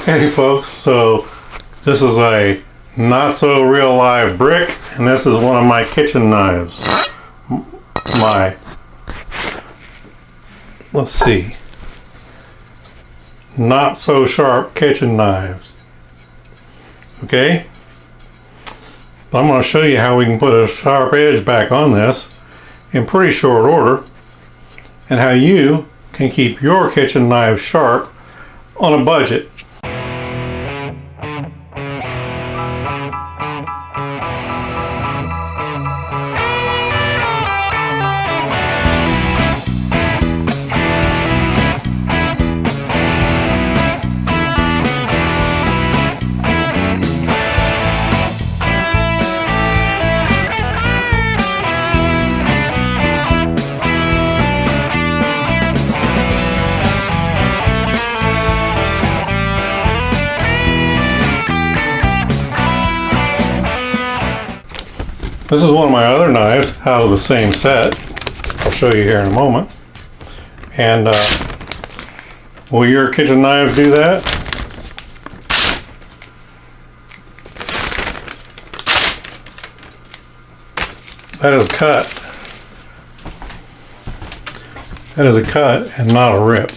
Okay folks, so this is a not so real live brick, and this is one of my kitchen knives. Let's see, not so sharp kitchen knives. Okay, but I'm going to show you how we can put a sharp edge back on this in pretty short order, and how you can keep your kitchen knives sharp on a budget. This is one of my other knives out of the same set. I'll show you here in a moment. And will your kitchen knives do that? That is a cut. That is a cut and not a rip.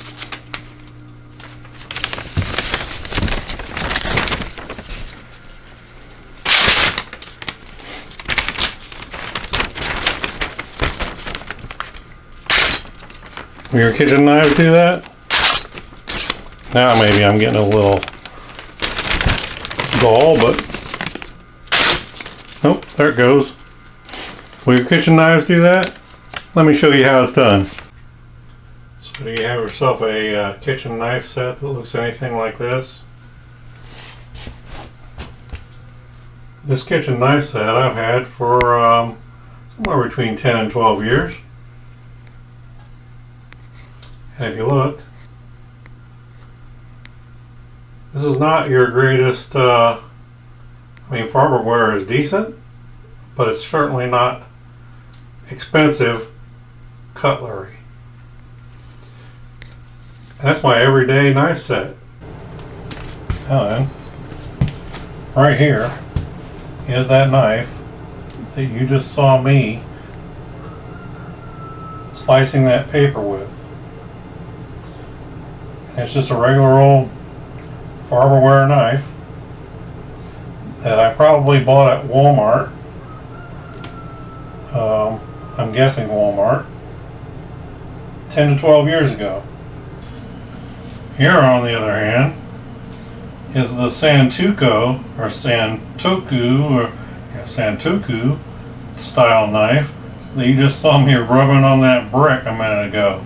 Will your kitchen knives do that? Now maybe I'm getting a little dull, but nope, there it goes. Will your kitchen knives do that? Let me show you how it's done. So do you have yourself a kitchen knife set that looks anything like this? This kitchen knife set I've had for somewhere between 10 and 12 years. And if you look, this is not your greatest, I mean, farmerware is decent, but it's certainly not expensive cutlery. And that's my everyday knife set. Now then, right here is that knife that you just saw me slicing that paper with. It's just a regular old farmerware knife that I probably bought at Walmart. I'm guessing Walmart 10 to 12 years ago. Here on the other hand is the Santoku style knife that you just saw me rubbing on that brick a minute ago.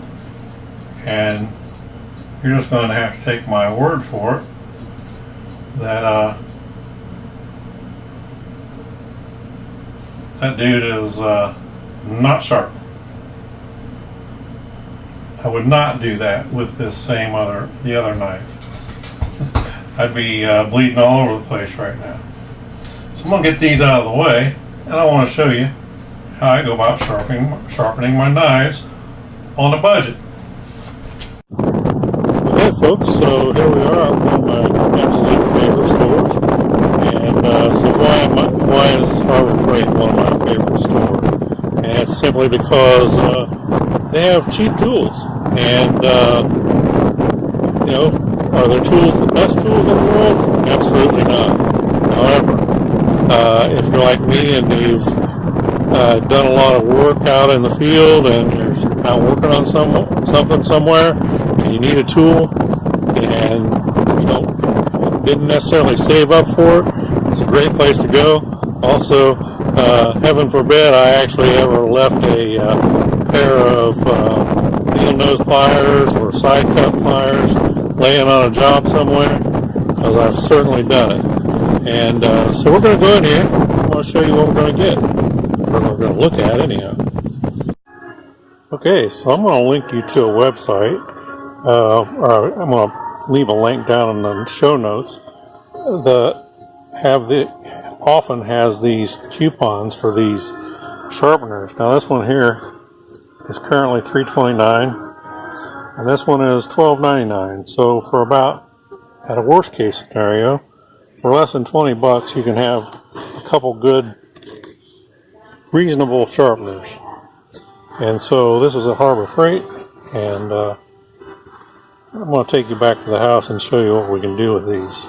And you're just going to have to take my word for it that that dude is not sharp. I would not do that with this the other knife. I'd be bleeding all over the place right now. So I'm going to get these out of the way, and I want to show you how I go about sharpening my knives on a budget. Okay folks, so here we are at one of my absolute favorite stores, and so why is Harbor Freight one of my favorite stores? And it's simply because they have cheap tools, and you know, are their tools the best tools in the world? Absolutely not. However, if you're like me and you've done a lot of work out in the field and you're out working on something somewhere, and you need a tool and you didn't necessarily save up for it, it's a great place to go. Also, heaven forbid I actually ever left a pair of needle nose pliers or side cut pliers laying on a job somewhere, because I've certainly done it. And so we're going to go in here. I want to show you what we're going to get, or we're going to look at anyhow. Okay, so I'm going to link you to a website, or I'm going to leave a link down in the show notes that often has these coupons for these sharpeners. Now this one here is currently $3.29, and this one is $12.99. So for about at a worst case scenario, for less than 20 bucks, you can have a couple good, reasonable sharpeners. And so this is a Harbor Freight, and I'm going to take you back to the house and show you what we can do with these.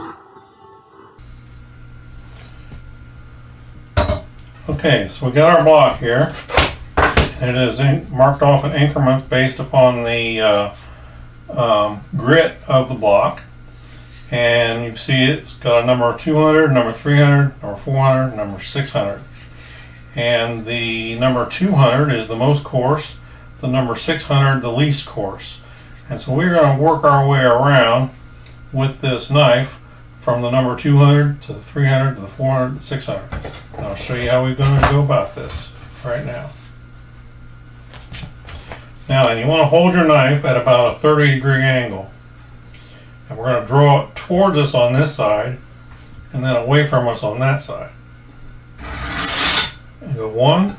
Okay, so we got our block here. It is marked off in increments based upon the grit of the block. And you see it's got a number 200, number 300, number 400, number 600. And the number 200 is the most coarse, the number 600 the least coarse. And so we're going to work our way around with this knife from the number 200 to the 300 to the 400 to the 600. And I'll show you how we're going to go about this right now. Now then, you want to hold your knife at about a 30-degree angle. And we're going to draw it towards us on this side and then away from us on that side. And go 1,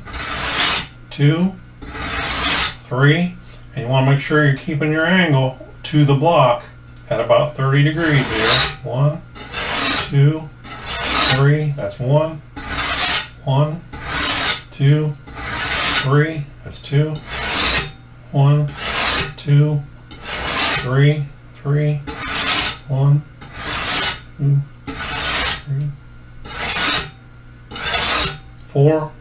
2, 3. And you want to make sure you're keeping your angle to the block at about 30 degrees here. 1, 2, 3. That's 1. 1, 2, 3. That's 2. 1, 2, 3, 3. 1, 2, 3, 4.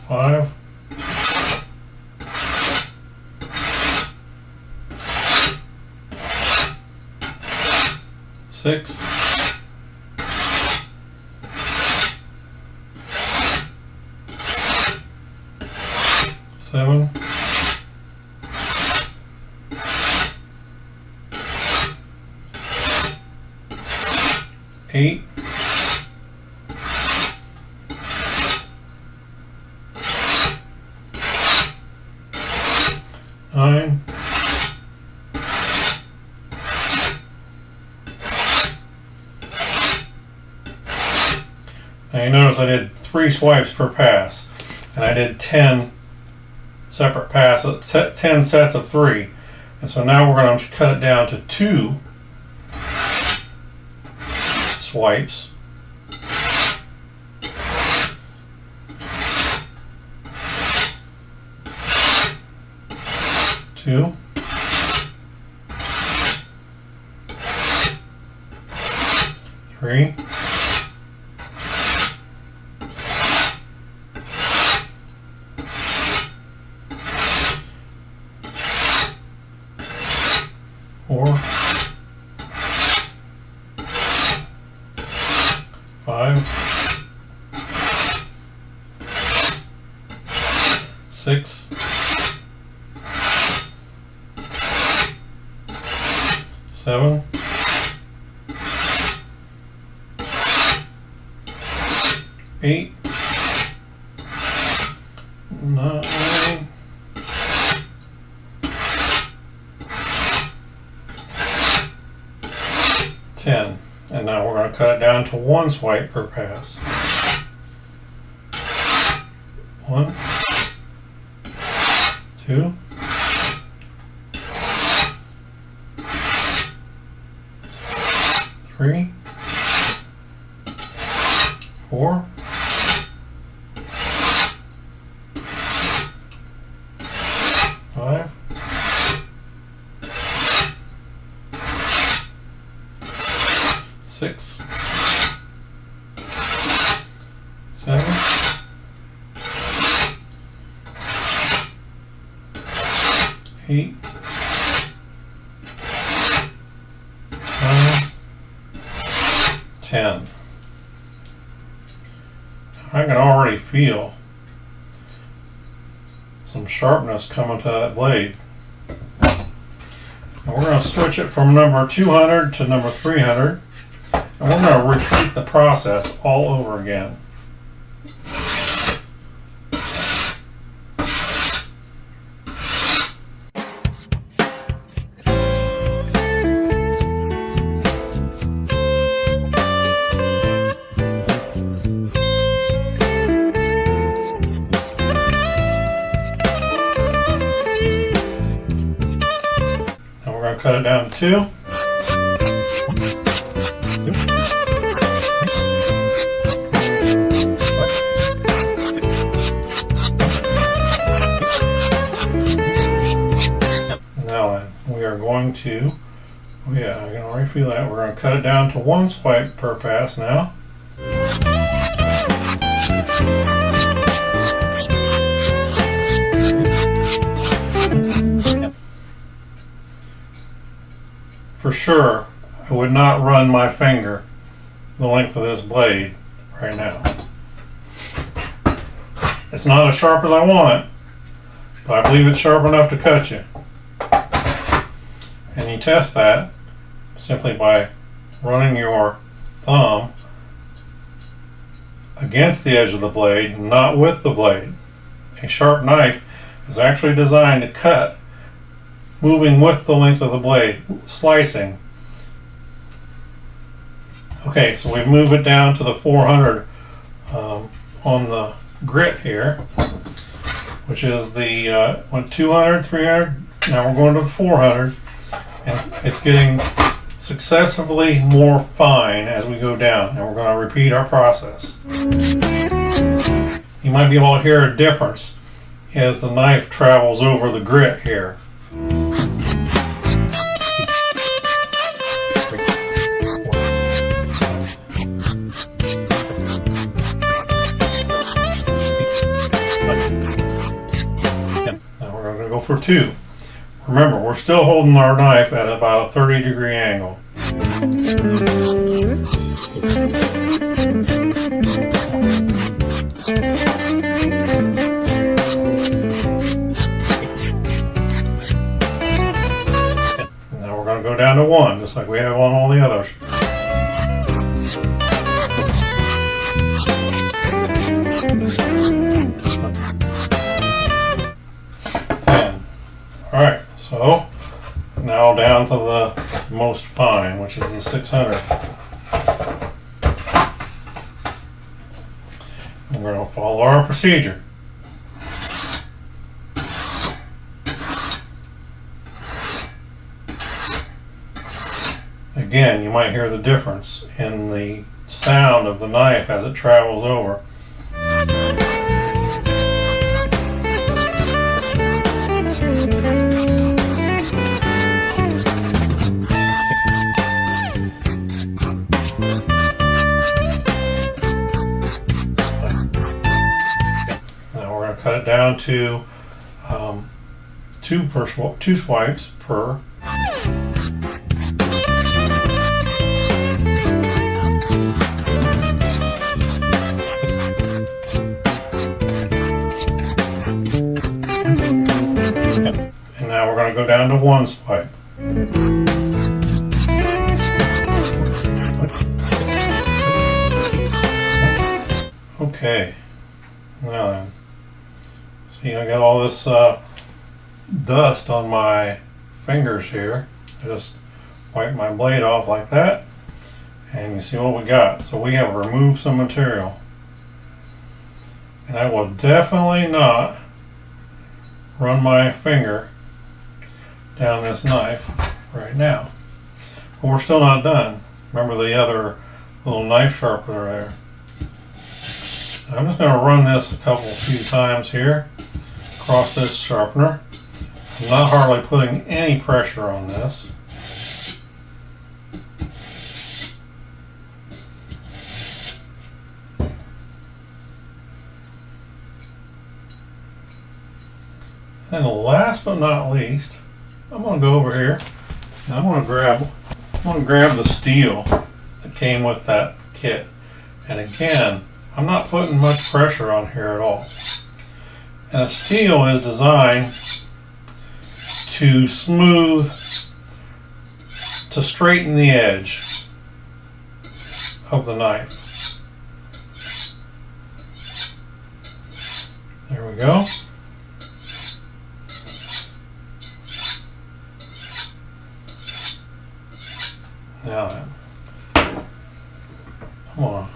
5. 6. 7. 8. 9. 'Now you notice I did 3 swipes per pass, and I did 10 separate passes, 10 sets of 3. And so now we're going to cut it down to 2 swipes. Two. 3. 4. 5. 6. 7. 8. 9. 10. And now we're going to cut it down to 1 swipe per pass. 1, 2, 3, 4, 5, 6, 7, 8, 9, 10. I can already feel some sharpness coming to that blade. And we're going to switch it from number 200 to number 300, and we're going to repeat the process all over again. to cut it down to 2. Now then, we are going to, oh yeah, I can already feel that. We're going to cut it down to 1 swipe per pass now. For sure, I would not run my finger the length of this blade right now. It's not as sharp as I want it, but I believe it's sharp enough to cut you. And you test that simply by running your thumb against the edge of the blade, not with the blade. A sharp knife is actually designed to cut moving with the length of the blade, slicing. Okay, so we move it down to the 400 on the grit here, which is the 200, 300, now we're going to the 400, and it's getting successively more fine as we go down, and we're going to repeat our process. You might be able to hear a difference as the knife travels over the grit here. For 2. Remember, we're still holding our knife at about a 30-degree angle. Now we're going to go down to 1, just like we have on all the others. Alright, so now down to the most fine, which is the 600. And we're going to follow our procedure. Again, you might hear the difference in the sound of the knife as it travels over. Cut it down to 2 swipes per. And now we're going to go down to 1 swipe. Okay, now then. See, I got all this dust on my fingers here. I just wipe my blade off like that, and you see what we got. So we have removed some material. And I will definitely not run my finger down this knife right now. But we're still not done. Remember the other little knife sharpener there. I'm just going to run this a few times here across this sharpener. I'm not hardly putting any pressure on this. And last but not least, I'm going to go over here and I'm going to grab the steel that came with that kit. And again, I'm not putting much pressure on here at all. And a steel is designed to smooth, to straighten the edge of the knife. There we go. Now then, I'm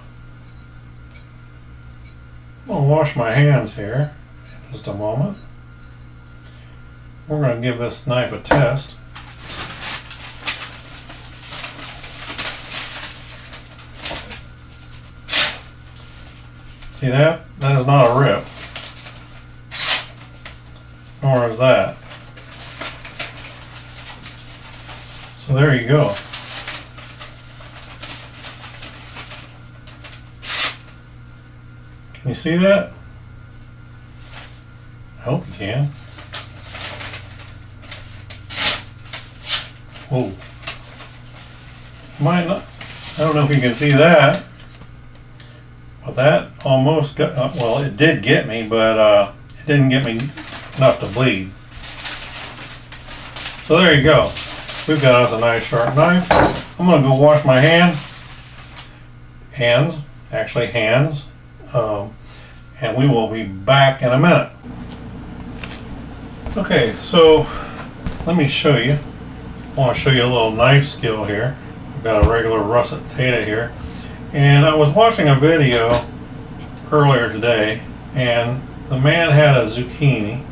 gonna wash my hands here in just a moment. We're going to give this knife a test. See that? That is not a rip. Nor is that. So there you go. Can you see that? I hope you can. Whoa. Might not. I don't know if you can see that. But that almost got, well, it did get me, but it didn't get me enough to bleed. So there you go. We've got us a nice sharp knife. I'm going to go wash my hands, and we will be back in a minute. Okay, so let me show you. I want to show you a little knife skill here. I've got a regular russet potato here. And I was watching a video earlier today, and the man had a zucchini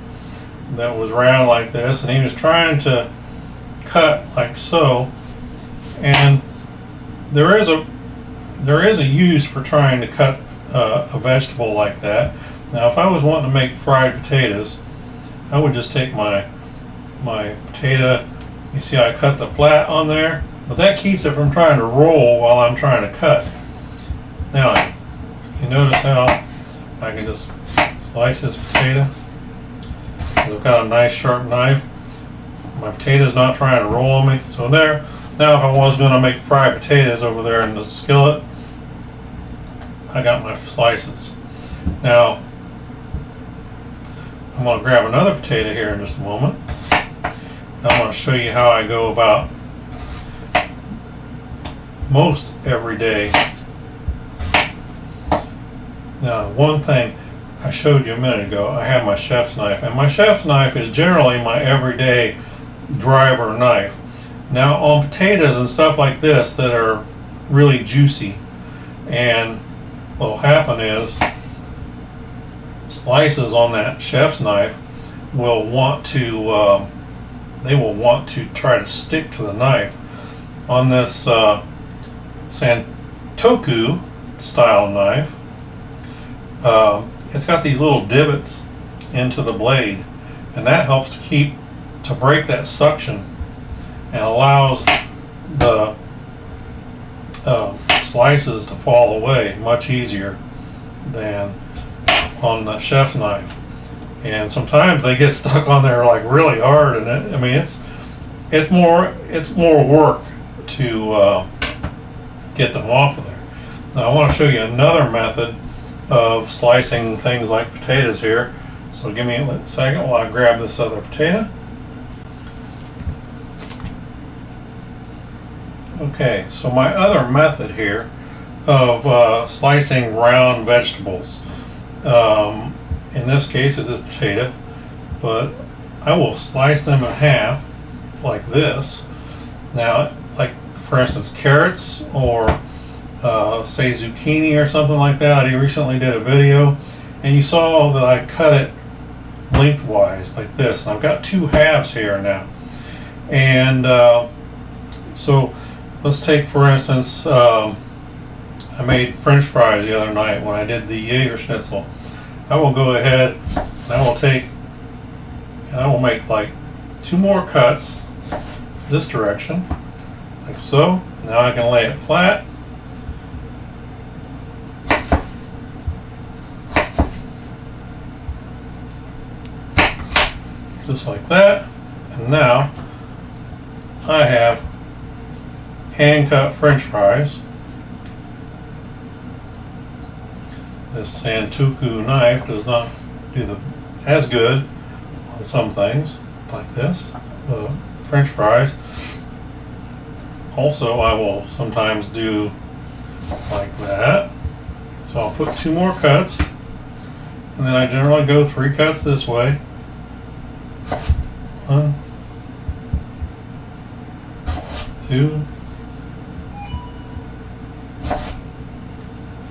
that was round like this, and he was trying to cut like so. And there is a use for trying to cut a vegetable like that. Now, if I was wanting to make fried potatoes, I would just take my potato. You see, I cut the flat on there, but that keeps it from trying to roll while I'm trying to cut. Now, you notice how I can just slice this potato. I've got a nice sharp knife. My potato's not trying to roll on me. So there. Now, if I was going to make fried potatoes over there in the skillet, I got my slices. Now, I'm going to grab another potato here in just a moment. I'm going to show you how I go about most every day. Now, one thing I showed you a minute ago, I have my chef's knife, and my chef's knife is generally my everyday driver knife. Now, on potatoes and stuff like this that are really juicy, and what'll happen is slices on that chef's knife will want to try to stick to the knife. On this Santoku style knife, it's got these little divots into the blade, and that helps to break that suction and allows the slices to fall away much easier than on the chef's knife. And sometimes they get stuck on there like really hard, and it's more work to get them off of there. Now, I want to show you another method of slicing things like potatoes here. So give me a second while I grab this other potato. Okay, so my other method here of slicing round vegetables, in this case it's a potato, but I will slice them in half like this. Now, like for instance carrots or say zucchini or something like that. I recently did a video and you saw that I cut it lengthwise like this. And I've got two halves here now. And so let's take for instance, I made French fries the other night when I did the Jaeger schnitzel. I will go ahead and I will make like two more cuts this direction, like so. Now I can lay it flat. Just like that. And now I have hand-cut French fries. This Santoku knife does not do as good on some things like this, the French fries. Also, I will sometimes do like that. So I'll put two more cuts, and then I generally go 3 cuts this way. 1, 2,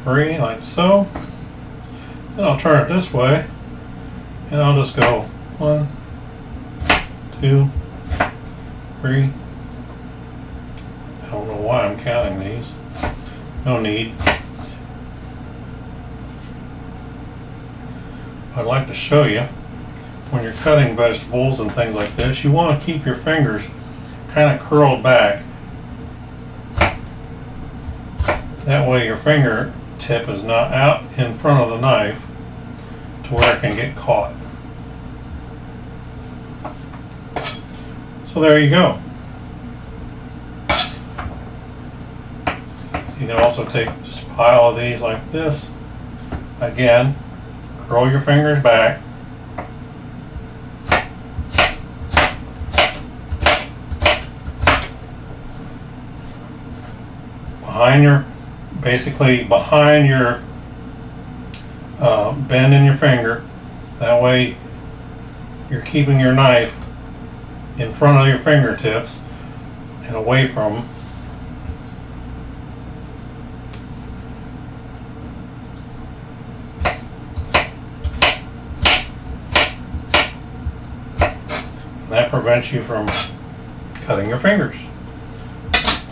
3, like so. Then I'll turn it this way, and I'll just go 1, 2, 3. I don't know why I'm counting these. No need. I'd like to show you, when you're cutting vegetables and things like this, you want to keep your fingers kind of curled back. That way your fingertip is not out in front of the knife to where it can get caught. So there you go. You can also take just a pile of these like this. Again, curl your fingers back. Basically behind your bend in your finger. That way you're keeping your knife in front of your fingertips and away from them. And that prevents you from cutting your fingers.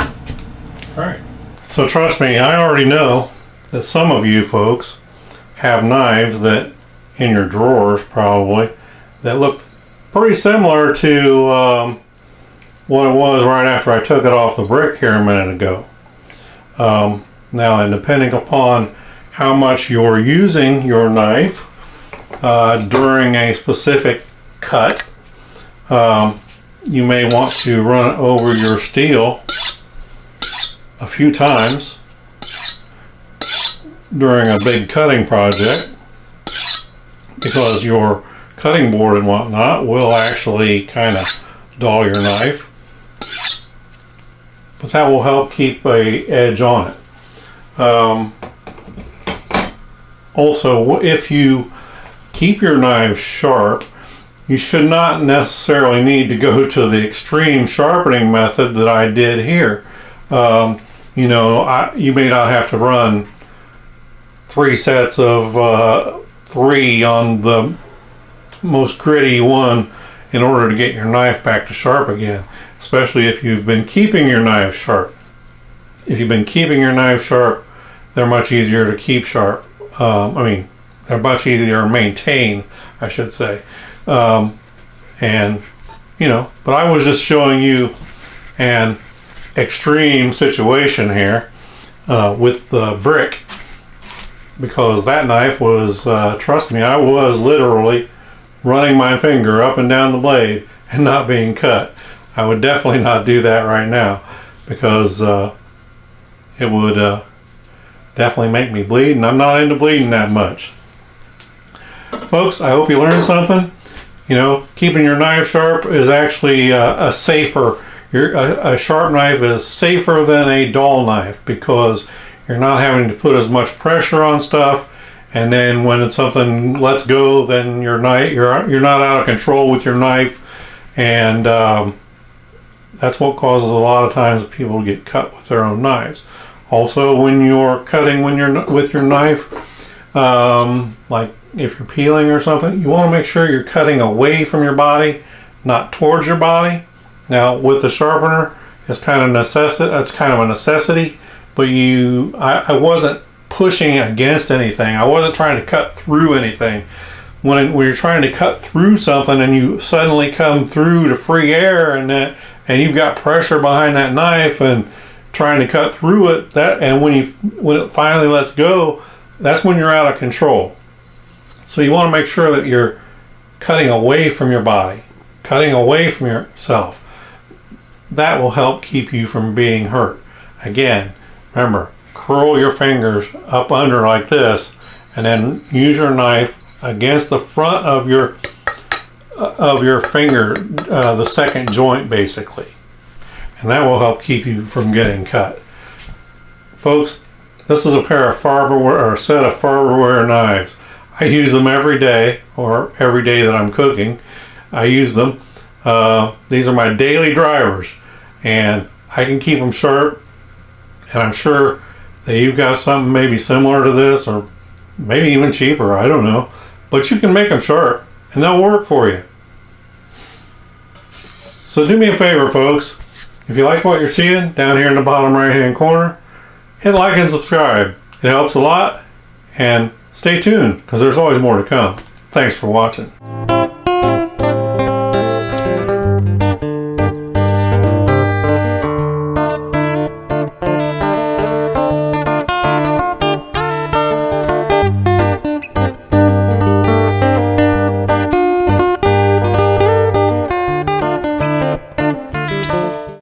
All right. So trust me, I already know that some of you folks have knives that in your drawers probably that look pretty similar to what it was right after I took it off the brick here a minute ago. Now, and depending upon how much you're using your knife during a specific cut, you may want to run it over your steel a few times during a big cutting project, because your cutting board and whatnot will actually kind of dull your knife, but that will help keep a edge on it. Also, if you keep your knife sharp, you should not necessarily need to go to the extreme sharpening method that I did here. You know, you may not have to run 3 sets of 3 on the most gritty one in order to get your knife back to sharp again, especially if you've been keeping your knife sharp. If you've been keeping your knife sharp, they're much easier to keep sharp. They're much easier to maintain, I should say. And, you know, but I was just showing you an extreme situation here with the brick, because that knife was, trust me, I was literally running my finger up and down the blade and not being cut. I would definitely not do that right now, because it would definitely make me bleed, and I'm not into bleeding that much. Folks, I hope you learned something. You know, keeping your knife sharp is actually a safer, a sharp knife is safer than a dull knife, because you're not having to put as much pressure on stuff, and then when something lets go, then you're not out of control with your knife, and that's what causes a lot of times people get cut with their own knives. Also, when you're cutting with your knife, like if you're peeling or something, you want to make sure you're cutting away from your body, not towards your body. Now, with the sharpener, it's kind of a necessity, but I wasn't pushing against anything. I wasn't trying to cut through anything. When you're trying to cut through something and you suddenly come through to free air and you've got pressure behind that knife and trying to cut through it, and when it finally lets go, that's when you're out of control. So you want to make sure that you're cutting away from your body, cutting away from yourself. That will help keep you from being hurt. Again, remember, curl your fingers up under like this, and then use your knife against the front of your finger, the second joint basically, and that will help keep you from getting cut. Folks, this is a pair of Farberware, or a set of Farberware knives. I use them every day, or every day that I'm cooking. I use them. These are my daily drivers, and I can keep them sharp. And I'm sure that you've got something maybe similar to this, or maybe even cheaper, I don't know. But you can make them sharp, and they'll work for you. So do me a favor, folks. If you like what you're seeing down here in the bottom right hand corner, hit like and subscribe. It helps a lot, and stay tuned, because there's always more to come. Thanks for watching.